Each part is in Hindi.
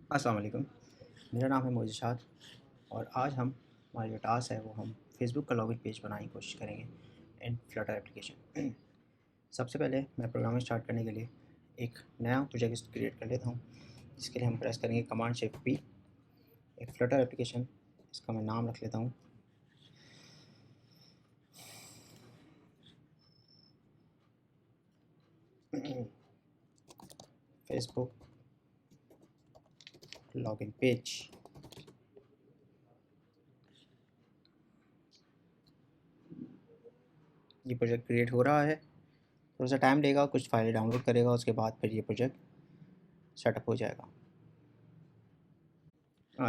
अस्सलाम वालेकुम। मेरा नाम है मोइज़ाद और आज हमारा जो टास्क है वो हम फेसबुक का लॉगिन पेज बनाने की कोशिश करेंगे इन फ्लटर एप्लीकेशन। सबसे पहले मैं प्रोग्रामिंग स्टार्ट करने के लिए एक नया प्रोजेक्ट क्रिएट कर लेता हूँ, जिसके लिए हम प्रेस करेंगे कमांड शिफ्ट पी। एक फ्लटर एप्लीकेशन, इसका मैं नाम रख लेता हूँ फेसबुक लॉगिन पेज। ये प्रोजेक्ट क्रिएट हो रहा है, थोड़ा सा टाइम लेगा, कुछ फाइलें डाउनलोड करेगा, उसके बाद फिर ये प्रोजेक्ट सेटअप हो जाएगा।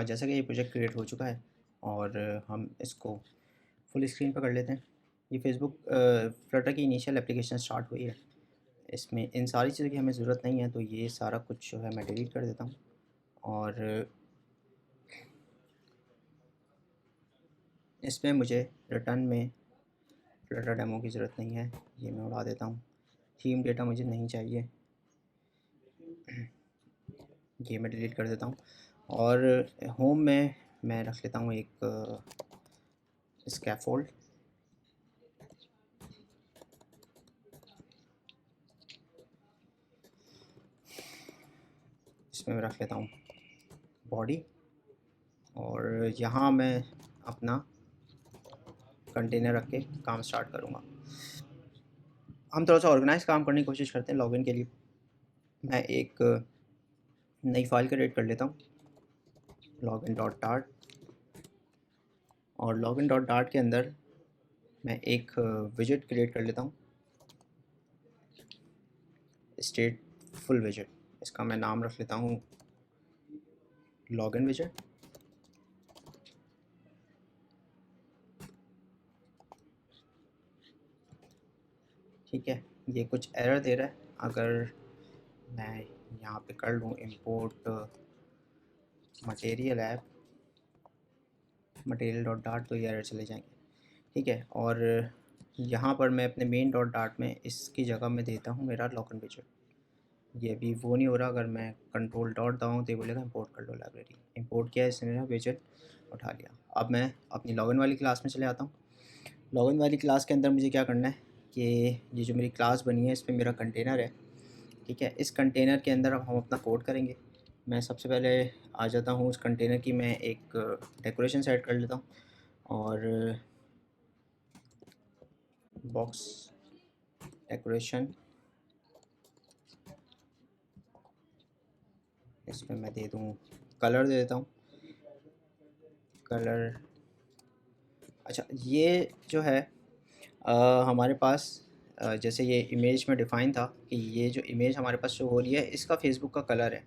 जैसा कि ये प्रोजेक्ट क्रिएट हो चुका है और हम इसको फुल स्क्रीन पर कर लेते हैं। ये फेसबुक फ्लटर की इनिशियल एप्लीकेशन स्टार्ट हुई है, इसमें इन सारी चीज़ों की हमें ज़रूरत नहीं है, तो ये सारा कुछ जो है मैं डिलीट कर देता हूँ। और इसमें मुझे रिटर्न में फ्लटर डेमो की ज़रूरत नहीं है, ये मैं उड़ा देता हूँ। थीम डेटा मुझे नहीं चाहिए, ये मैं डिलीट कर देता हूँ। और होम में मैं रख लेता हूँ एक स्कैफोल्ड। इसमें मैं रख लेता हूँ बॉडी, और यहाँ मैं अपना कंटेनर रख के काम स्टार्ट करूँगा। हम थोड़ा सा ऑर्गेनाइज काम करने की कोशिश करते हैं। लॉगिन के लिए मैं एक नई फाइल क्रिएट कर लेता हूँ, लॉगिन डॉट डार्ट। और लॉगिन डॉट डार्ट के अंदर मैं एक विजेट क्रिएट कर लेता हूँ, स्टेट फुल विजेट। इसका मैं नाम रख लेता हूँ लॉगिन विजेट। ठीक है, ये कुछ एरर दे रहा है। अगर मैं यहाँ पे कर लूँ import material app material dot dart, तो ये एरर चले जाएंगे। ठीक है, और यहाँ पर मैं अपने मेन डॉट डार्ट में इसकी जगह में देता हूँ मेरा लॉगिन विजेट। ये अभी वो नहीं हो रहा, अगर मैं कंट्रोल डॉट दबाऊँ तो ये बोलेगा इंपोर्ट कर लो लाइब्रेरी। इंपोर्ट किया, इसने मेरा विजेट उठा लिया। अब मैं अपनी लॉगिन वाली क्लास में चले आता हूँ। लॉगिन वाली क्लास के अंदर मुझे क्या करना है कि ये जो मेरी क्लास बनी है इसमें मेरा कंटेनर है। ठीक है, इस कंटेनर के अंदर अब हम अपना कोड करेंगे। मैं सबसे पहले आ जाता हूँ उस कंटेनर की, मैं एक डेकोरेशन सेट कर लेता हूँ और बॉक्स डेकोरेशन, इसमें मैं दे दूँ कलर, दे देता हूँ कलर। अच्छा, ये जो है हमारे पास जैसे ये इमेज में डिफ़ाइन था कि ये जो इमेज हमारे पास शो हो रही है इसका फेसबुक का कलर है।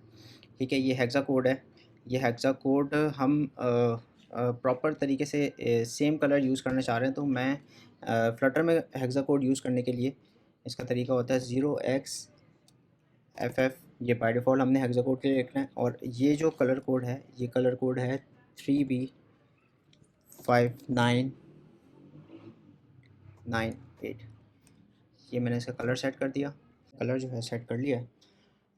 ठीक है, ये हेक्सा कोड है। ये हेक्सा कोड हम प्रॉपर तरीके से सेम कलर यूज़ करना चाह रहे हैं, तो मैं फ्लटर में हेक्सा कोड यूज़ करने के लिए इसका तरीका होता है 0xFF। ये बाय डिफ़ॉल्ट हमने हेक्सा कोड के लिए लिखना है। और ये जो कलर कोड है, ये कलर कोड है 3B5998। ये मैंने इसका कलर सेट कर दिया, कलर जो है सेट कर लिया है।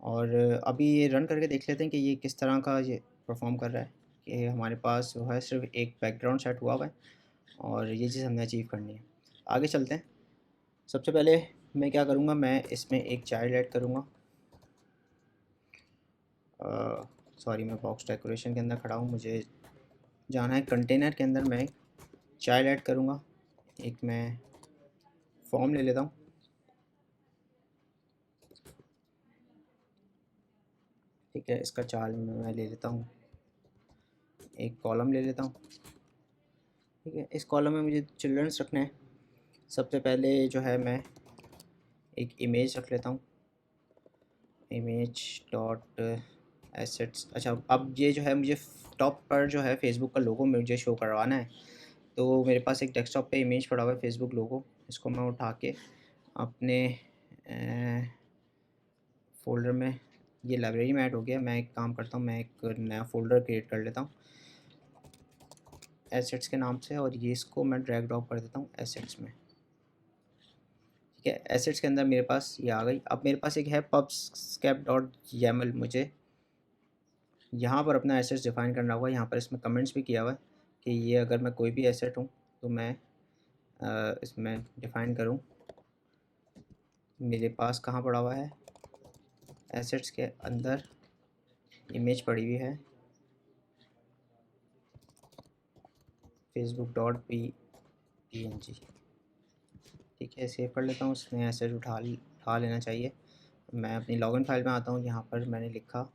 और अभी ये रन करके देख लेते हैं कि ये किस तरह का ये परफॉर्म कर रहा है। कि हमारे पास जो है सिर्फ एक बैकग्राउंड सेट हुआ हुआ है और ये चीज़ हमने अचीव करनी है। आगे चलते हैं। सबसे पहले मैं क्या करूँगा, मैं इसमें एक चाइल्ड ऐड करूँगा। सॉरी, मैं बॉक्स डेकोरेशन के अंदर खड़ा हूँ, मुझे जाना है कंटेनर के अंदर। मैं एक चाइल्ड ऐड करूँगा। एक मैं फॉर्म ले लेता हूँ। ठीक है, इसका चार्ज मैं ले लेता हूँ, एक कॉलम ले लेता हूँ। ठीक है, इस कॉलम में मुझे चिल्ड्रंस रखना है। सबसे पहले जो है मैं एक इमेज रख लेता हूँ, इमेज डॉट एसेट्स। अच्छा, अब ये जो है मुझे टॉप पर जो है फेसबुक का लोगो मुझे शो करवाना है। तो मेरे पास एक डेस्कटॉप पे इमेज पड़ा हुआ है फेसबुक लोगो, इसको मैं उठा के अपने फ़ोल्डर में, ये लाइब्रेरी में ऐड हो गया। मैं एक काम करता हूँ, मैं एक नया फ़ोल्डर क्रिएट कर लेता हूँ एसेट्स के नाम से, और ये इसको मैं ड्रैग ड्रॉप कर देता हूँ एसेट्स में। ठीक है, एसेट्स के अंदर मेरे पास ये आ गई। अब मेरे पास एक है पब्सकैप डॉट YAML, मुझे यहाँ पर अपना एसेट्स डिफ़ाइन करना होगा। यहाँ पर इसमें कमेंट्स भी किया हुआ है कि ये अगर मैं कोई भी एसेट हूँ तो मैं इसमें डिफ़ाइन करूँ। मेरे पास कहाँ पड़ा हुआ है, एसेट्स के अंदर इमेज पड़ी हुई है facebook.png। ठीक है, सेव कर लेता हूँ। उसमें एसेट उठा लेना चाहिए। मैं अपनी लॉगिन फाइल में आता हूँ। यहाँ पर मैंने लिखा,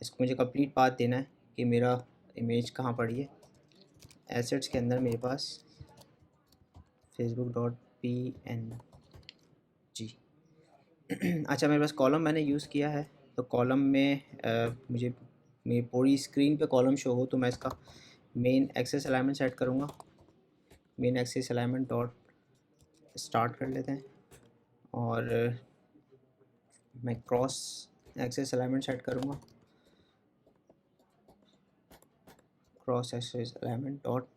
इसको मुझे कंप्लीट पाथ देना है कि मेरा इमेज कहाँ पड़ी है। एसेट्स के अंदर मेरे पास facebook.png। अच्छा, मेरे पास कॉलम मैंने यूज़ किया है, तो कॉलम में मुझे मेरी पूरी स्क्रीन पे कॉलम शो हो तो मैं इसका मेन एक्सेस अलाइनमेंट सेट करूँगा। Main axis alignment dot start कर लेते हैं और मैं क्रॉस एक्सेस अलाइनमेंट सेट करूँगा। Cross axis alignment dot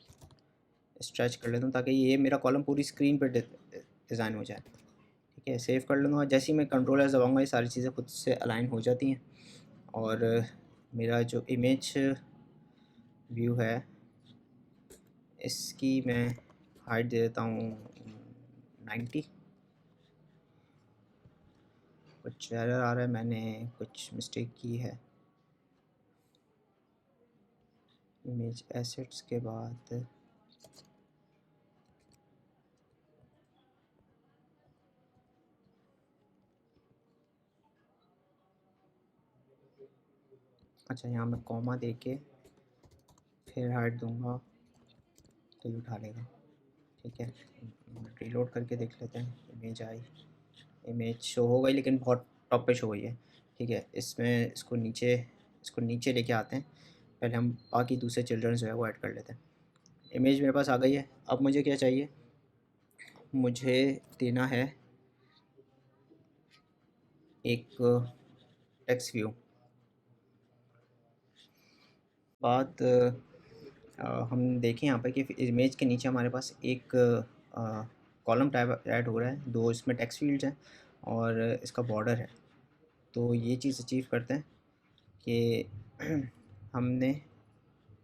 stretch कर लेता हूँ ताकि ये मेरा कॉलम पूरी स्क्रीन पर डिज़ाइन हो जाए। ठीक है, सेव कर लूँगा। जैसे ही मैं कंट्रोल एस दबाऊँगा ये सारी चीज़ें खुद से अलाइन हो जाती हैं और मेरा जो इमेज व्यू है इसकी मैं हाइट दे देता हूँ 90। कुछ एरर आ रहा है, मैंने कुछ मिस्टेक की है। इमेज एसेट्स के बाद अच्छा, यहाँ मैं कॉमा दे के फिर हाइट दूँगा तो ये उठा लेगा। ठीक है, रीलोड करके देख लेते हैं। इमेज आई, इमेज शो हो गई लेकिन बहुत टॉप पे शो हुई है। ठीक है, इसमें इसको नीचे लेके आते हैं। पहले हम बाकी दूसरे चिल्ड्रन जो है वो ऐड कर लेते हैं। इमेज मेरे पास आ गई है। अब मुझे क्या चाहिए, मुझे देना है एक टेक्स्ट व्यू। बात हम देखें यहाँ पर कि इमेज के नीचे हमारे पास एक कॉलम टाइप ऐड हो रहा है, दो इसमें टेक्स्ट फील्ड्स हैं और इसका बॉर्डर है। तो ये चीज़ अचीव करते हैं कि हमने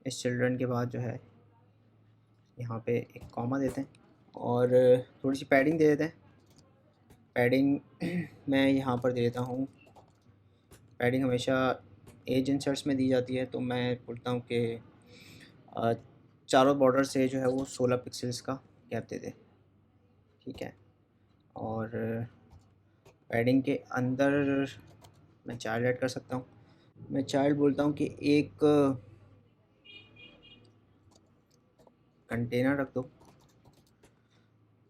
इस चिल्ड्रन के बाद जो है यहाँ पे एक कॉमा देते हैं और थोड़ी सी पैडिंग दे देते हैं। पैडिंग मैं यहाँ पर दे देता हूँ। पैडिंग हमेशा एज इंसर्ट्स में दी जाती है, तो मैं बोलता हूँ कि चारों बॉर्डर से जो है वो 16 पिक्सल्स का गैप दे दे। ठीक है, और पैडिंग के अंदर मैं चाइल्ड ऐड कर सकता हूँ। मैं चाइल्ड बोलता हूँ कि एक कंटेनर रख दो,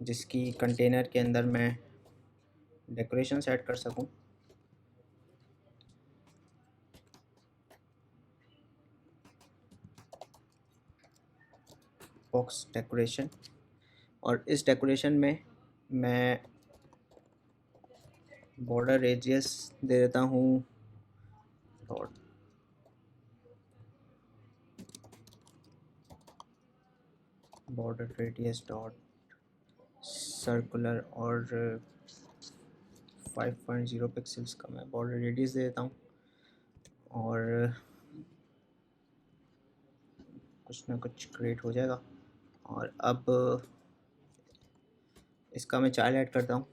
जिसकी कंटेनर के अंदर मैं डेकोरेशन सेट कर सकूँ। बॉक्स डेकोरेशन, और इस डेकोरेशन में मैं बॉर्डर रेडियस दे देता हूँ dot. Border radius dot circular और 5.0 पिक्सल्स का मैं बॉर्डर रेडियस दे देता हूँ और कुछ ना कुछ क्रिएट हो जाएगा। और अब इसका मैं चाइल्ड ऐड करता हूँ।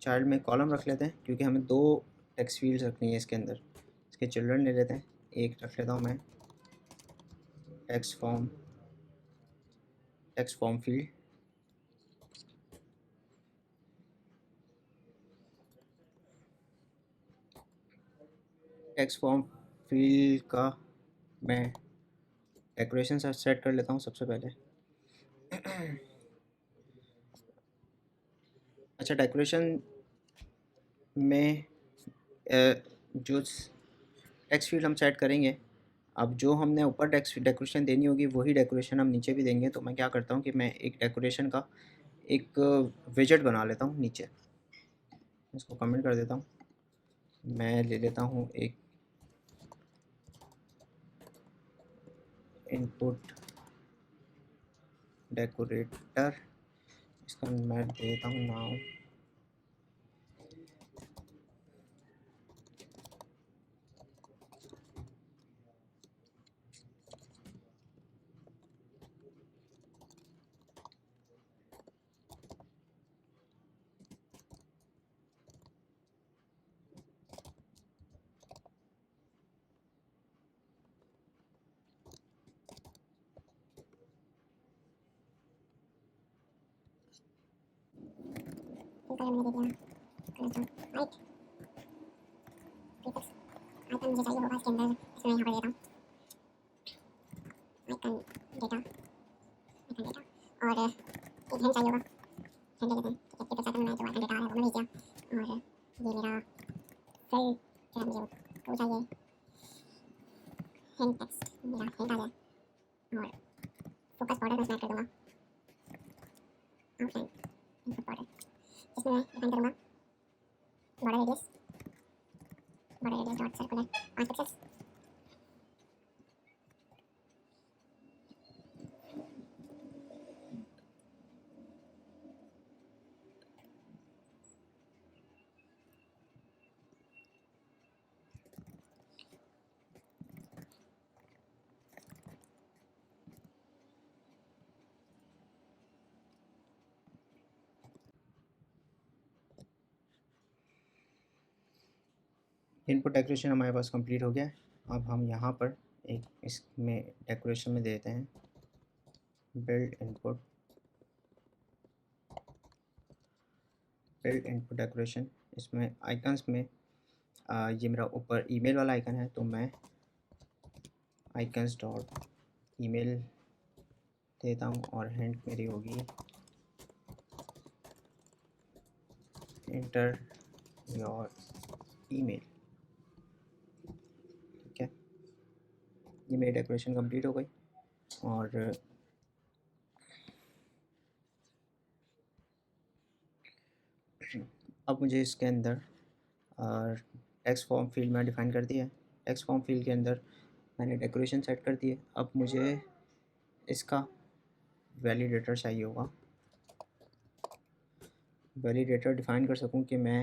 चाइल्ड में कॉलम रख लेते हैं क्योंकि हमें दो टेक्स्ट फील्ड्स रखनी है इसके अंदर। इसके चिल्ड्रन ले लेते हैं, एक रख लेता हूँ मैं text form field. Text form field का मैं डेकोरेशन सेट कर लेता हूँ सबसे पहले। अच्छा, डेकोरेशन में जो टेक्स्ट फील्ड हम सेट करेंगे, अब जो हमने ऊपर टेक्स्ट डेकोरेशन देनी होगी वही डेकोरेशन हम नीचे भी देंगे। तो मैं क्या करता हूँ कि मैं एक डेकोरेशन का एक विजेट बना लेता हूँ नीचे। इसको कमेंट कर देता हूँ। मैं ले लेता हूँ एक इनपुट डेकोरेटर, इसका मैं दे देता हूँ नाम कलर मैंने दे दिया कलर का वाइट। प्रीफिक्स आइकन मुझे चाहिए होगा इसके अंदर, इसमें यहाँ पर देता हूँ आइकन डेटा, आइकन डेटा और एक हैंड चाहिए होगा, हैंड ले लेते हैं। ठीक है, प्रीफिक्स आइकन में जो आइकन डेटा आ रहा है वो मैं भेज दिया। और ये मेरा फिल जो है मुझे टू चाहिए, हैंड टेक्स्ट मेरा हैंड आ जाए और फोकस बॉर्डर में सेलेक्ट कर दूँगा आउटलाइन इनपुट बॉर्डर, इसमें मैं डिफाइन करूँगा border radius dot circular 5 pixels. Input decoration हमारे पास कंप्लीट हो गया है। अब हम यहाँ पर एक इसमें डेकोरेशन में देते हैं बिल्ड इनपुट डेकोरेशन। इसमें आइकन्स में ये मेरा ऊपर ईमेल वाला आइकन है, तो मैं आइकन्स डॉट ईमेल देता हूँ और हिंट मेरी होगी इंटर योर ईमेल। ठीक है, ये मेरी डेकोरेशन कंप्लीट हो गई। और अब मुझे इसके अंदर टेक्स्ट फॉर्म फील्ड में डिफ़ाइन कर दिया है। टेक्स्ट फॉर्म फील्ड के अंदर मैंने डेकोरेशन सेट कर दी है। अब मुझे इसका वैलिडेटर चाहिए होगा, वैलिडेटर डिफ़ाइन कर सकूं कि मैं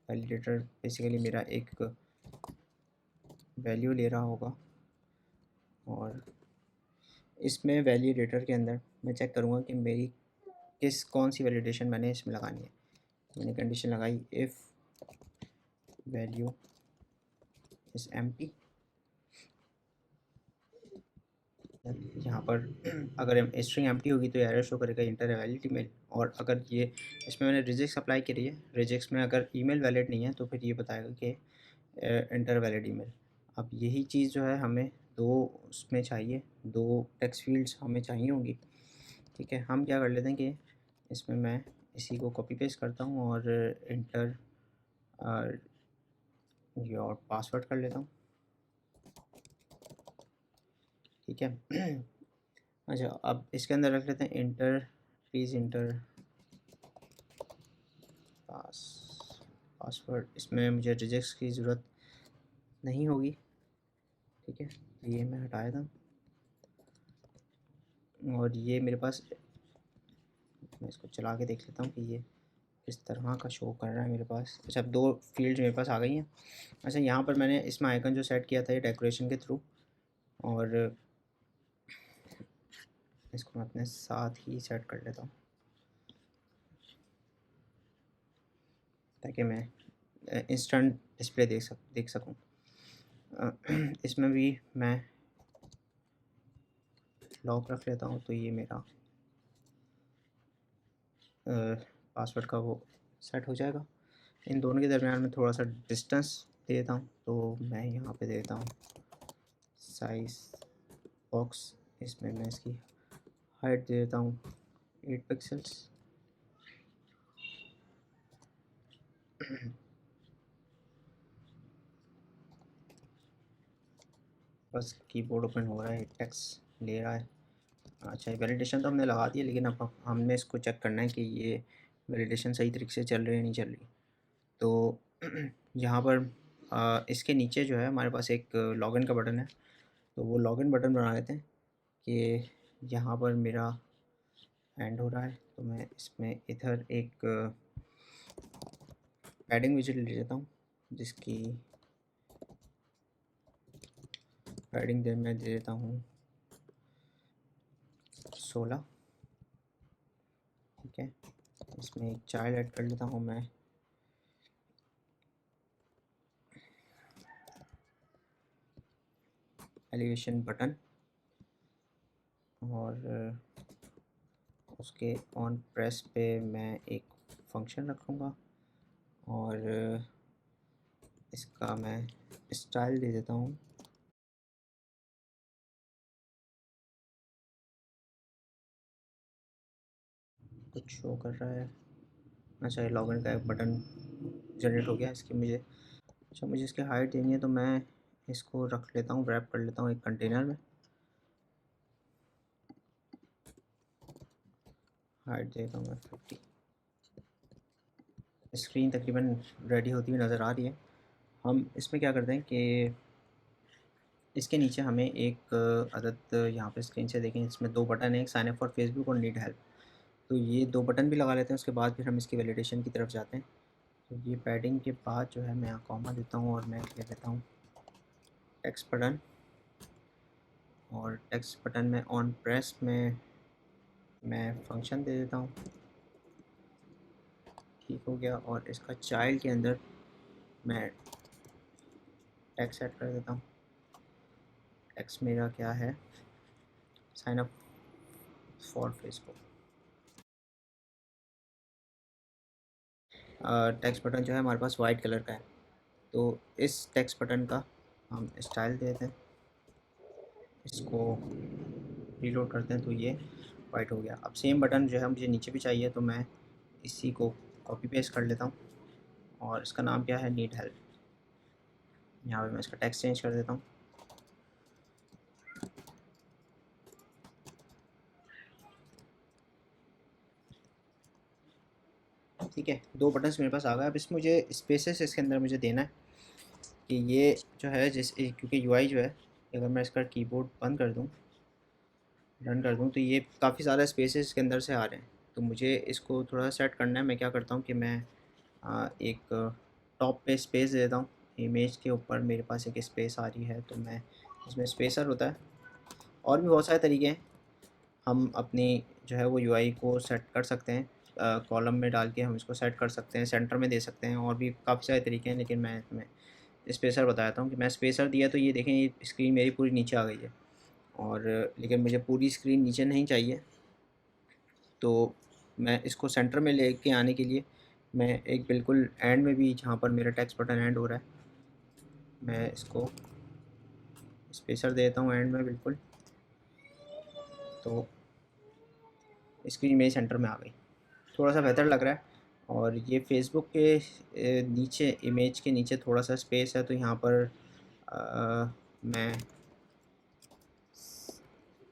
वैलिडेटर बेसिकली मेरा एक वैल्यू ले रहा होगा और इसमें वैलिडेटर के अंदर मैं चेक करूँगा कि मेरी कौन सी वैलिडेशन मैंने इसमें लगानी है। मैंने कंडीशन लगाई इफ़ वैल्यू इज़ एम्प्टी। यहाँ पर अगर स्ट्रिंग एम्प्टी होगी तो एरर शो करेगा इंटर वैलिड ईमेल। और अगर ये इसमें मैंने रिजेक्स अप्लाई करी है, रिजेक्स में अगर ईमेल वैलिड नहीं है तो फिर ये बताएगा कि इंटर वैलिड ईमेल। अब यही चीज़ जो है हमें दो उसमें चाहिए, दो टेक्स्ट फील्ड्स हमें चाहिए होंगी। ठीक है, हम क्या कर लेते हैं कि इसमें मैं इसी को कॉपी पेस्ट करता हूँ और इंटर योर पासवर्ड कर लेता हूँ। ठीक है अच्छा, अब इसके अंदर रख लेते हैं इंटर, प्लीज़ इंटर पासवर्ड। इसमें मुझे रिजेक्ट्स की ज़रूरत नहीं होगी। ठीक है, ये मैं हटाया था और ये मेरे पास, मैं इसको चला के देख लेता हूँ कि ये इस तरह का शो कर रहा है मेरे पास। अच्छा, अब दो फील्ड मेरे पास आ गई हैं। अच्छा, यहाँ पर मैंने इसमें आइकन जो सेट किया था ये डेकोरेशन के थ्रू, और इसको मैं अपने साथ ही सेट कर लेता हूँ ताकि मैं इंस्टेंट डिस्प्ले देख सकूँ। इसमें भी मैं लॉक रख लेता हूँ तो ये मेरा पासवर्ड का वो सेट हो जाएगा। इन दोनों के दरमियान में थोड़ा सा डिस्टेंस दे देता हूँ, तो मैं यहाँ पे दे देता हूँ साइज बॉक्स। इसमें मैं इसकी हाइट दे देता हूँ 8 पिक्सल्स। बस कीबोर्ड ओपन हो रहा है, टेक्स्ट ले रहा है। अच्छा, वैलिडेशन तो हमने लगा दिया, लेकिन अब हमने इसको चेक करना है कि ये वैलिडेशन सही तरीके से चल रही है नहीं चल रही। तो यहाँ पर इसके नीचे जो है हमारे पास एक लॉगिन का बटन है, तो वो लॉगिन बटन बना लेते हैं कि यहाँ पर मेरा एंड हो रहा है। तो मैं इसमें इधर एक पैडिंग विजिट ले लेता हूँ, जिसकी पैडिंग मैं दे देता हूँ 16। ठीक है, इसमें एक चाइल्ड ऐड कर लेता हूँ मैं, एलिवेशन बटन, और उसके ऑन प्रेस पे मैं एक फंक्शन रखूँगा और इसका मैं स्टाइल दे देता हूँ। कुछ शो कर रहा है। अच्छा, ये लॉगिन का एक बटन जनरेट हो गया। इसकी मुझे इसकी हाइट देनी है, तो मैं इसको रख लेता हूँ, रैप कर लेता हूँ एक कंटेनर में। हाइट देता हूँ मैं 50। स्क्रीन तकरीबन रेडी होती हुई नज़र आ रही है। हम इसमें क्या करते हैं कि इसके नीचे हमें एक अदद यहाँ पे स्क्रीन से देखें, इसमें 2 बटन हैं, एक साइन अप फॉर फेसबुक और नीड हेल्प। तो ये 2 बटन भी लगा लेते हैं। उसके बाद फिर हम इसकी वैलिडेशन की तरफ जाते हैं। तो ये पैडिंग के बाद जो है मैं यहाँ कॉमा देता हूँ और मैं ले लेता हूँ टेक्स्ट बटन, और टेक्स्ट बटन में ऑन प्रेस में मैं फंक्शन दे देता हूँ। ठीक हो गया। और इसका चाइल्ड के अंदर मैं टेक्स्ट सेट कर देता हूँ। टेक्स्ट मेरा क्या है, sign up for Facebook. Text button जो है हमारे पास वाइट कलर का है, तो इस टेक्स्ट बटन का हम स्टाइल देते हैं। इसको रीलोड करते हैं तो ये वाइट हो गया। अब सेम बटन जो है मुझे नीचे भी चाहिए, तो मैं इसी को कॉपी पेस्ट कर लेता हूँ और इसका नाम क्या है, नीड हेल्प। यहाँ पे मैं इसका टेक्स्ट चेंज कर देता हूँ। ठीक है, 2 बटन्स मेरे पास आ गए। अब इसमें मुझे स्पेसेस इसके अंदर मुझे देना है कि ये जो है क्योंकि यूआई जो है, अगर मैं इसका कीबोर्ड बंद कर दूँ, रन कर दूँ, तो ये काफ़ी ज़्यादा स्पेसेस इसके अंदर से आ रहे हैं। तो मुझे इसको थोड़ा सा सेट करना है। मैं क्या करता हूँ कि मैं एक टॉप पे स्पेस दे देता हूँ। इमेज के ऊपर मेरे पास एक स्पेस आ रही है, तो मैं इसमें स्पेसर होता है। और भी बहुत सारे तरीके हैं, हम अपनी जो है वो यूआई को सेट कर सकते हैं। कॉलम में डाल के हम इसको सेट कर सकते हैं, सेंटर में दे सकते हैं, और भी काफ़ी सारे तरीके हैं। लेकिन मैं इसमें स्पेसर बताता हूँ कि मैं स्पेसर दिया तो ये देखें, ये स्क्रीन मेरी पूरी नीचे आ गई है। और लेकिन मुझे पूरी स्क्रीन नीचे नहीं चाहिए, तो मैं इसको सेंटर में लेके आने के लिए मैं एक बिल्कुल एंड में भी, जहाँ पर मेरा टेक्स्ट बटन एंड हो रहा है, मैं इसको स्पेसर देता हूँ एंड में बिल्कुल। तो स्क्रीन मेरे सेंटर में आ गई, थोड़ा सा बेहतर लग रहा है। और ये फेसबुक के नीचे, इमेज के नीचे थोड़ा सा स्पेस है, तो यहाँ पर मैं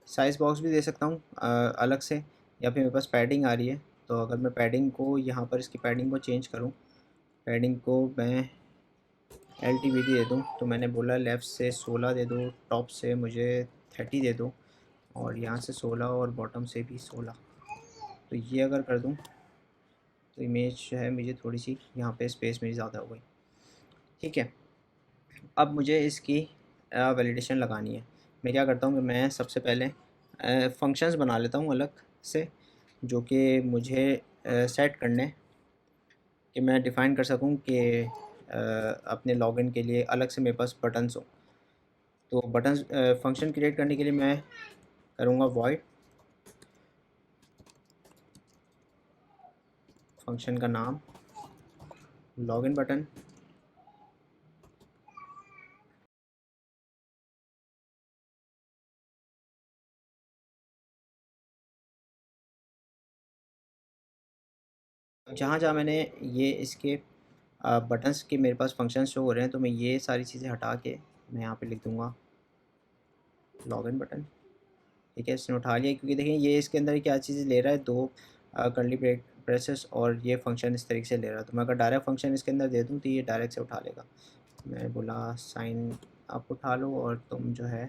साइज़ बॉक्स भी दे सकता हूँ अलग से, या फिर मेरे पास पैडिंग आ रही है, तो अगर मैं पैडिंग को यहाँ पर इसकी पैडिंग को चेंज करूँ, पैडिंग को मैं LTVD दे दूँ, तो मैंने बोला लेफ़्ट से 16 दे दो, टॉप से मुझे 30 दे दो, और यहाँ से 16 और बॉटम से भी 16। तो ये अगर कर दूँ तो इमेज जो है मुझे थोड़ी सी यहाँ पे स्पेस मेरी ज़्यादा हो गई। ठीक है, अब मुझे इसकी वैलिडेशन लगानी है। मैं क्या करता हूँ कि मैं सबसे पहले फंक्शंस बना लेता हूँ अलग से, जो कि मुझे सेट करने, कि मैं डिफ़ाइन कर सकूँ कि अपने लॉगिन के लिए अलग से मेरे पास बटन्स हो। तो बटन्स फंक्शन क्रिएट करने के लिए मैं करूँगा वॉइड फंक्शन का नाम लॉगिन बटन। जहाँ जहाँ मैंने ये इसके बटन्स के मेरे पास फंक्शन शो हो रहे हैं, तो मैं ये सारी चीज़ें हटा के मैं यहाँ पे लिख दूँगा लॉगिन बटन। ठीक है, इसने उठा लिया, क्योंकि देखिए ये इसके अंदर क्या चीज़ ले रहा है, 2 कर्ली ब्रेसेस और ये फंक्शन इस तरीके से ले रहा है। तो मैं अगर डायरेक्ट फंक्शन इसके अंदर दे दूँ तो ये डायरेक्ट से उठा लेगा। मैंने बोला साइन अप उठा लो और तुम जो है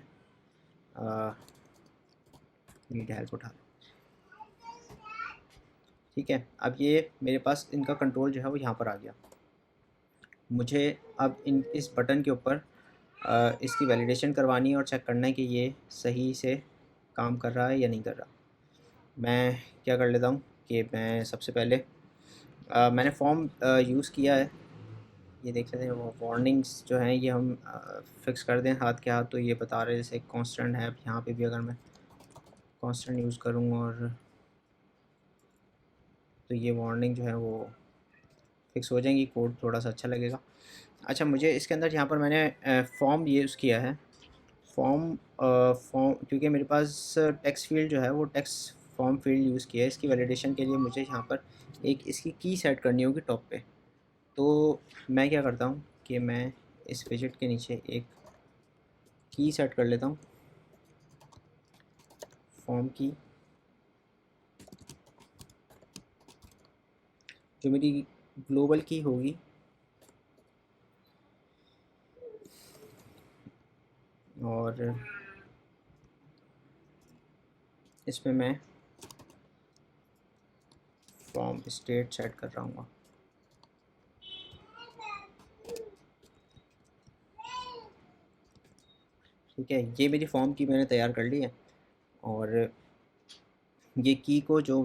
नीड हेल्प उठा लो। ठीक है, अब ये मेरे पास इनका कंट्रोल जो है वो यहाँ पर आ गया। मुझे अब इस बटन के ऊपर इसकी वैलिडेशन करवानी है और चेक करना है कि ये सही से काम कर रहा है या नहीं कर रहा। मैं क्या कर लेता हूँ कि मैं सबसे पहले मैंने फॉर्म यूज़ किया है। ये देख लेते हैं, वो वार्निंग्स जो हैं ये हम फिक्स कर दें हाथ के हाथ, तो ये बता रहे हैं जैसे कांस्टेंट है। अब यहाँ पे भी अगर मैं कांस्टेंट यूज़ करूँ और तो ये वार्निंग जो है वो फिक्स हो जाएंगी, कोड थोड़ा सा अच्छा लगेगा। अच्छा, मुझे इसके अंदर यहाँ पर मैंने फॉर्म यूज़ किया है। फॉर्म क्योंकि मेरे पास टेक्स्ट फील्ड जो है वो टेक्स्ट फॉर्म फील्ड यूज़ किया है। इसकी वैलिडेशन के लिए मुझे यहाँ पर एक इसकी की सेट करनी होगी टॉप पे। तो मैं क्या करता हूँ कि मैं इस विजेट के नीचे एक की सेट कर लेता हूँ, फॉर्म की, जो मेरी ग्लोबल की होगी। और इसमें मैं फॉर्म स्टेट सेट कर रहा हूँ। ठीक है, ये मेरी फॉर्म की मैंने तैयार कर ली है। और ये की को जो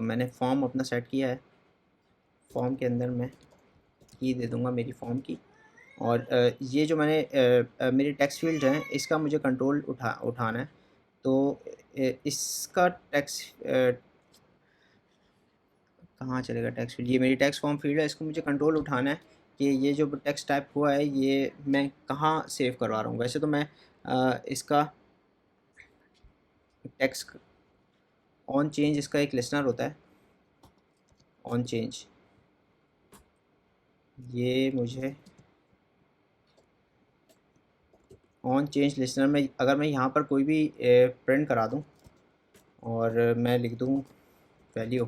मैंने फॉर्म अपना सेट किया है, फॉर्म के अंदर मैं की दे दूँगा मेरी फॉर्म की। और ये जो मैंने मेरी टेक्स्ट फील्ड हैं इसका मुझे कंट्रोल उठाना है। तो इसका टेक्स्ट कहाँ चलेगा टेक्स्ट फील्ड, ये मेरी टेक्स्ट फॉर्म फील्ड है, इसको मुझे कंट्रोल उठाना है कि ये जो टेक्स्ट टाइप हुआ है ये मैं कहाँ सेव करवा रहा हूँ। वैसे तो मैं इसका टेक्स्ट ऑन चेंज, इसका एक लिसनर होता है ऑन चेंज, ये मुझे ऑन चेंज लिसनर में अगर मैं यहाँ पर कोई भी प्रिंट करा दूँ और मैं लिख दूँ वैल्यू,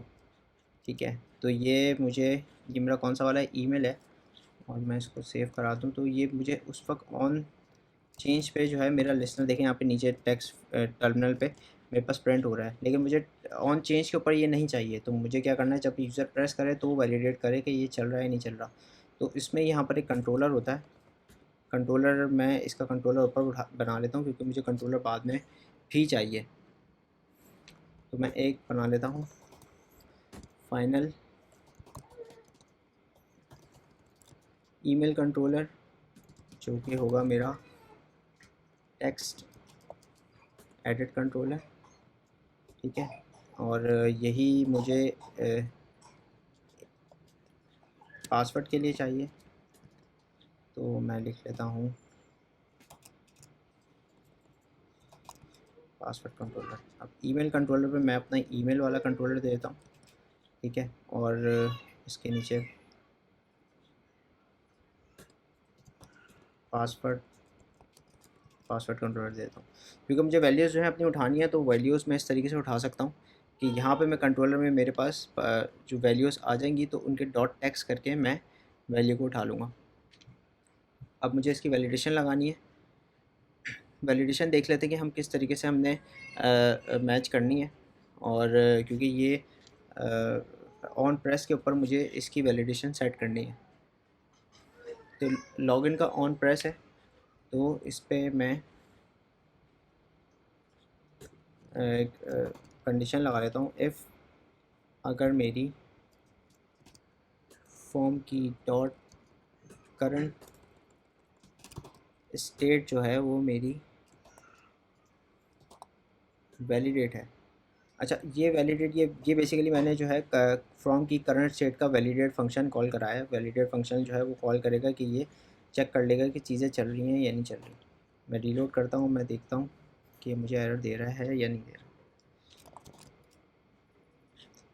ठीक है, तो ये मुझे, ये मेरा कौन सा वाला ईमेल है और मैं इसको सेव करा दूँ तो ये मुझे उस वक्त ऑन चेंज पे जो है मेरा लिसनर, देखें यहाँ पे नीचे टेक्स्ट टर्मिनल पे मेरे पास प्रिंट हो रहा है, लेकिन मुझे ऑन चेंज के ऊपर ये नहीं चाहिए। तो मुझे क्या करना है, जब यूज़र प्रेस करे तो वो वैलिडेट करे कि ये चल रहा है नहीं चल रहा। तो इसमें यहाँ पर एक कंट्रोलर होता है, कंट्रोलर, मैं इसका कंट्रोलर ऊपर बना लेता हूँ क्योंकि मुझे कंट्रोलर बाद में भी चाहिए। तो मैं एक बना लेता हूँ फाइनल ईमेल कंट्रोलर, जो कि होगा मेरा टेक्स्ट एडिट कंट्रोलर। ठीक है, और यही मुझे पासवर्ड के लिए चाहिए, तो मैं लिख लेता हूँ पासवर्ड कंट्रोलर। अब ईमेल कंट्रोलर पे मैं अपना ईमेल वाला कंट्रोलर दे देता हूँ। ठीक है, और इसके नीचे पासवर्ड कंट्रोलर दे देता हूँ, क्योंकि मुझे वैल्यूज़ जो है अपनी उठानी है। तो वैल्यूज़ मैं इस तरीके से उठा सकता हूँ कि यहाँ पे मैं कंट्रोलर में मेरे पास जो वैल्यूज़ आ जाएंगी तो उनके डॉट टेक्स्ट करके मैं वैल्यू को उठा लूँगा। अब मुझे इसकी वैलिडेशन लगानी है। वैलिडेशन देख लेते हैं कि हम किस तरीके से हमने मैच करनी है। और क्योंकि ये ऑन प्रेस के ऊपर मुझे इसकी वैलिडेशन सेट करनी है। तो लॉगिन का ऑन प्रेस है, तो इस पर मैं एक कंडीशन लगा लेता हूँ, इफ़ अगर मेरी फॉर्म की डॉट करंट स्टेट जो है वो मेरी वैलिडेट है। अच्छा, ये वैलिडेट, ये बेसिकली मैंने जो है फ्रॉम की करंट स्टेट का वैलिडेट फंक्शन कॉल करा है। वैलिडेट फंक्शन जो है वो कॉल करेगा कि ये चेक कर लेगा कि चीज़ें चल रही हैं या नहीं चल रही। मैं रीलोड करता हूँ, मैं देखता हूँ कि मुझे एरर दे रहा है या नहीं दे रहा।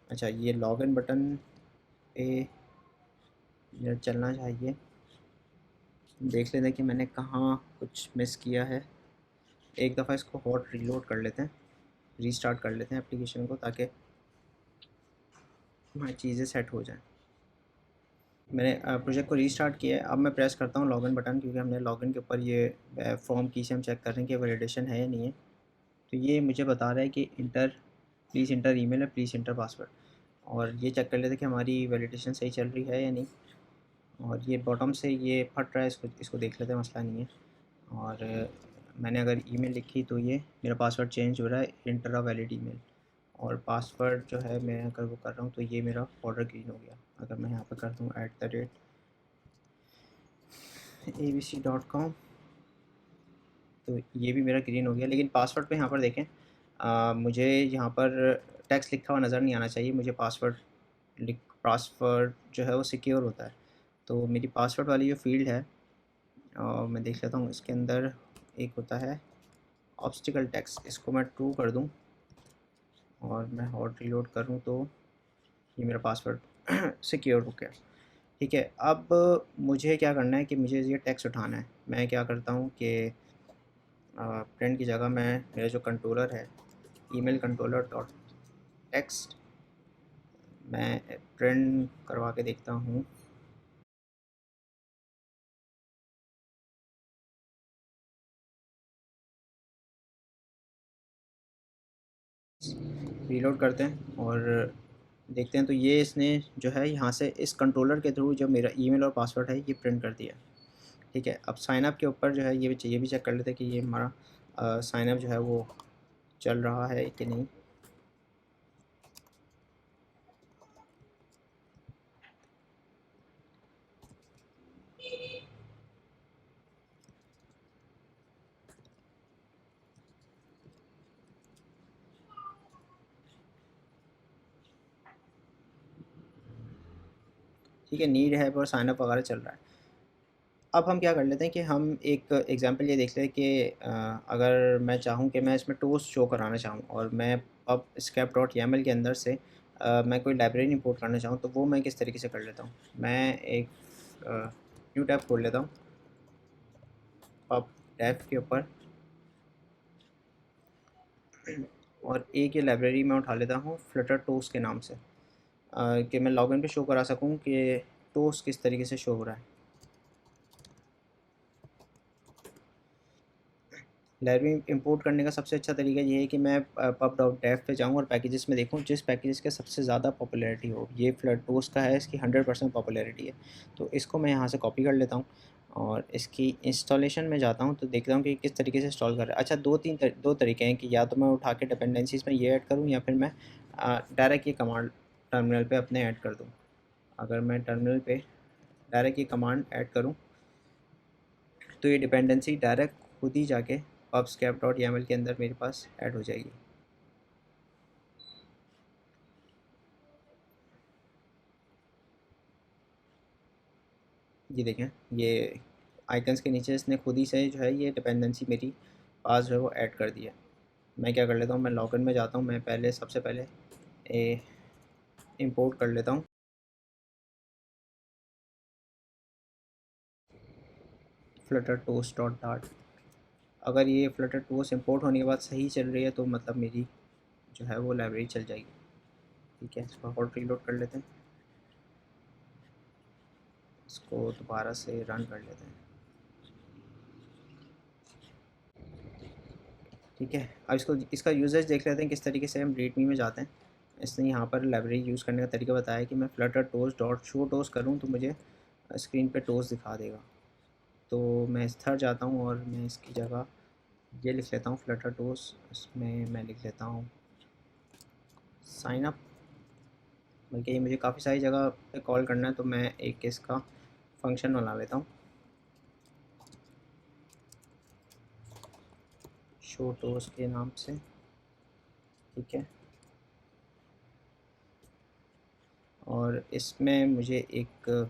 अच्छा, ये लॉगिन बटन पे चलना चाहिए। देख लेते हैं कि मैंने कहाँ कुछ मिस किया है। एक दफ़ा इसको हॉट रीलोड कर लेते हैं, रीस्टार्ट कर लेते हैं एप्लीकेशन को, ताकि हमारी चीज़ें सेट हो जाएं। मैंने प्रोजेक्ट को रीस्टार्ट किया है। अब मैं प्रेस करता हूँ लॉगिन बटन, क्योंकि हमने लॉगिन के ऊपर ये फॉर्म की से हम चेक कर रहे हैं कि वैलिडेशन है या नहीं है। तो ये मुझे बता रहा है कि प्लीज़ इंटर ईमेल है, प्लीज़ इंटर पासवर्ड। और ये चेक कर लेते हैं कि हमारी वैलिडेशन सही चल रही है या नहीं। और ये बॉटम से ये फट रहा है, इसको देख लेते हैं, मसला नहीं है। और मैंने अगर ईमेल लिखी तो ये मेरा पासवर्ड चेंज हो रहा है, इंटर अ वैलिड ईमेल। और पासवर्ड जो है मैं अगर वो कर रहा हूँ तो ये मेरा ऑर्डर ग्रीन हो गया। अगर मैं यहाँ पर कर दूँ @abc.com, तो ये भी मेरा ग्रीन हो गया। लेकिन पासवर्ड पे यहाँ पर देखें, मुझे यहाँ पर टेक्स्ट लिखा हुआ नज़र नहीं आना चाहिए, मुझे पासवर्ड पासवर्ड जो है वो सिक्योर होता है। तो मेरी पासवर्ड वाली जो फील्ड है मैं देख लेता हूँ, इसके अंदर एक होता है ऑब्स्टिकल टेक्स्ट, इसको मैं ट्रू कर दूँ और मैं हॉट रीलोड करूँ तो ये मेरा पासवर्ड सिक्योर हो गया। ठीक है, अब मुझे क्या करना है कि मुझे ये टेक्स्ट उठाना है। मैं क्या करता हूँ कि प्रिंट की जगह मैं मेरा जो कंट्रोलर है ईमेल कंट्रोलर डॉट टेक्स्ट मैं प्रिंट करवा के देखता हूँ। रीलोड करते हैं और देखते हैं, तो ये इसने जो है यहाँ से इस कंट्रोलर के थ्रू जो मेरा ईमेल और पासवर्ड है ये प्रिंट कर दिया। ठीक है, अब साइन अप के ऊपर जो है ये भी चेक कर लेते हैं कि ये हमारा साइन अप जो है वो चल रहा है कि नहीं। ठीक है, नीड है पर साइन अप वगैरह चल रहा है। अब हम क्या कर लेते हैं कि हम एक एग्जांपल ये देख लें कि अगर मैं चाहूँ कि मैं इसमें टोस्ट शो कराना चाहूँ और मैं अब स्क्रैप डॉट YAML के अंदर से मैं कोई लाइब्रेरी इंपोर्ट करना चाहूँ, तो वो मैं किस तरीके से कर लेता हूँ। मैं एक न्यू टैब खोल लेता हूँ पब टैब के ऊपर और एक ये लाइब्रेरी मैं उठा लेता हूँ फ्लटर टोस्ट के नाम से, कि मैं लॉगिन पे शो करा सकूँ कि टोस्ट किस तरीके से शो हो रहा है। लाइब्रेरी इंपोर्ट करने का सबसे अच्छा तरीका ये है कि मैं पब डॉट डेव पे जाऊँ और पैकेजेस में देखूँ जिस पैकेजेस के सबसे ज़्यादा पॉपुलैरिटी हो। ये फ्लटोस का है, इसकी 100% पॉपुलैरिटी है, तो इसको मैं यहाँ से कॉपी कर लेता हूँ और इसकी इंस्टॉलेशन में जाता हूँ तो देखता हूँ कि किस तरीके से इंस्टॉल कर रहा है। अच्छा, दो तरीके हैं कि या तो मैं उठा के डिपेंडेंसीज़ में ये ऐड करूँ या फिर मैं डायरेक्ट ये कमांड टर्मिनल पर अपने ऐड कर दूँ। अगर मैं टर्मिनल पर डायरेक्ट ये कमांड ऐड करूँ तो ये डिपेंडेंसी डायरेक्ट खुद ही जाके pubscap डॉट YAML के अंदर मेरे पास ऐड हो जाएगी। ये देखें, ये आइकन्स के नीचे इसने खुद ही से जो है ये डिपेंडेंसी मेरी पास जो है वो ऐड कर दी है। मैं क्या कर लेता हूँ, मैं लॉगिन में जाता हूँ, मैं पहले सबसे पहले इंपोर्ट कर लेता हूँ फ्लटर टोस्ट डॉट डार्ट। अगर ये फ्लटर टोस्ट इंपोर्ट होने के बाद सही चल रही है तो मतलब मेरी जो है वो लाइब्रेरी चल जाएगी। ठीक है, इसको हॉट रीलोड कर लेते हैं, इसको दोबारा से रन कर लेते हैं। ठीक है, अब इसका यूजेज देख लेते हैं किस तरीके से हम रीडमी में जाते हैं। इसने यहाँ पर लाइब्रेरी यूज़ करने का तरीका बताया कि मैं Flutter toast dot show toast करूँ तो मुझे स्क्रीन पे टोस्ट दिखा देगा। तो मैं इस थर जाता हूँ और मैं इसकी जगह ये लिख लेता हूँ फ्लटर टोस्ट, इसमें मैं लिख लेता हूँ साइन अप। बल्कि ये मुझे काफ़ी सारी जगह पे कॉल करना है तो मैं एक इसका फंक्शन बना लेता हूँ शो टोस्ट के नाम से। ठीक है, और इसमें मुझे एक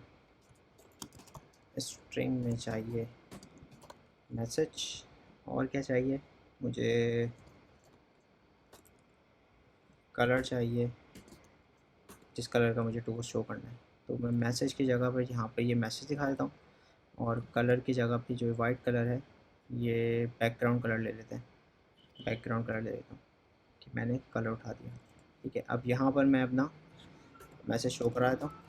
स्ट्रिंग में चाहिए मैसेज, और क्या चाहिए मुझे, कलर चाहिए जिस कलर का मुझे टोस्ट शो करना है। तो मैं मैसेज की जगह पर यहाँ पे ये मैसेज दिखा देता हूँ और कलर की जगह पे जो वाइट कलर है ये बैकग्राउंड कलर ले लेते हैं, बैकग्राउंड कलर ले लेता हूँ कि मैंने कलर उठा दिया। ठीक है, अब यहाँ पर मैं अपना मैसेज शो करा देता हूँ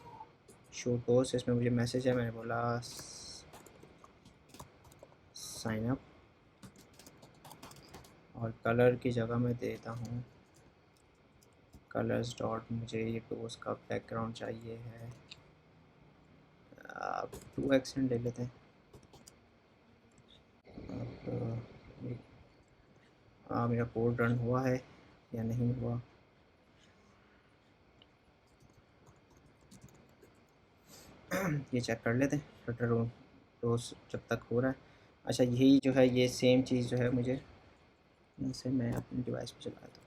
शो टोस्ट। इसमें मुझे मैसेज है, मैंने बोला साइन अप और कलर की जगह मैं देता हूँ कलर्स डॉट, मुझे ये टोस्ट का बैकग्राउंड चाहिए है, अब 2 एक्सेंट ले लेते हैं। अब मेरा कोड रन हुआ है या नहीं हुआ, ये चेक कर लेते हैं फ्लटर टोस्ट जब तक हो रहा है। अच्छा, यही जो है ये सेम चीज़ जो है मुझे यहाँ से मैं अपनी डिवाइस पे चलाता हूँ।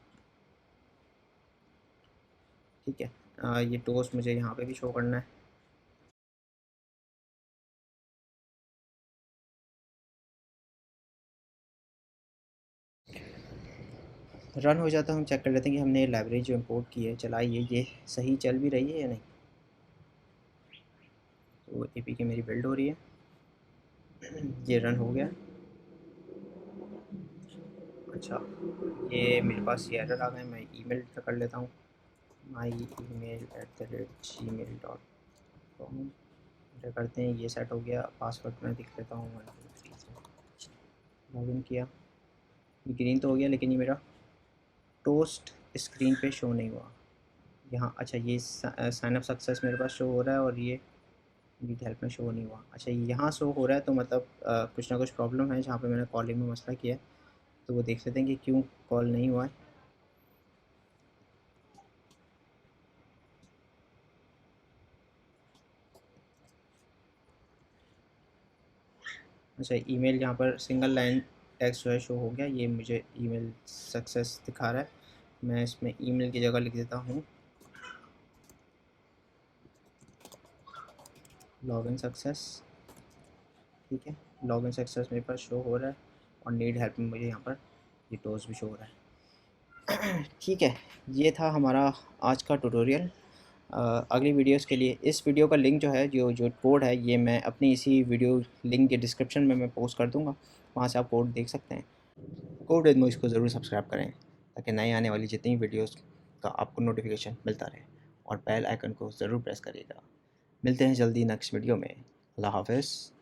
ठीक है, ये टोस्ट मुझे यहाँ पे भी शो करना है। रन हो जाता है, हम चेक कर लेते हैं कि हमने लाइब्रेरी जो इंपोर्ट की है चलाई है ये सही चल भी रही है या नहीं। तो APK मेरी बिल्ड हो रही है। ये रन हो गया। अच्छा, ये मेरे पास ये एरर आ गए। मैं ईमेल कर लेता हूँ, myemail@gmail.com एंटर करते हैं। ये सेट हो गया। पासवर्ड मैं लिख लेता हूँ 1 2 3 से। लॉगिन किया, ये ग्रीन तो हो गया, लेकिन ये मेरा टोस्ट स्क्रीन पे शो नहीं हुआ यहाँ। अच्छा, ये साइन अप सक्सेस मेरे पास शो हो रहा है और ये नीड हेल्प में शो नहीं हुआ। अच्छा, यहाँ शो हो रहा है तो मतलब कुछ ना कुछ प्रॉब्लम है। जहाँ पे मैंने कॉलिंग में मसला किया है, तो वो देख लेते हैं कि क्यों कॉल नहीं हुआ है। अच्छा, ईमेल यहाँ पर सिंगल लाइन टेक्स्ट जो है शो हो गया। ये मुझे ईमेल सक्सेस दिखा रहा है। मैं इसमें ईमेल की जगह लिख देता हूँ लॉगिन सक्सेस। ठीक है, लॉगिन सक्सेस मेरे पास शो हो रहा है और नीड हेल्प में मुझे यहाँ पर ये टोस्ट भी शो हो रहा है। ठीक है, ये था हमारा आज का ट्यूटोरियल। अगली वीडियोस के लिए इस वीडियो का लिंक जो है, जो जो कोड है, ये मैं अपनी इसी वीडियो लिंक के डिस्क्रिप्शन में मैं पोस्ट कर दूँगा। वहाँ से आप कोड देख सकते हैं। कोड विद मूवीज़ को ज़रूर सब्सक्राइब करें ताकि नई आने वाली जितनी वीडियोस का आपको नोटिफिकेशन मिलता रहे, और बेल आइकन को ज़रूर प्रेस करिएगा। मिलते हैं जल्दी नेक्स्ट वीडियो में। अल्लाह हाफ़िज़।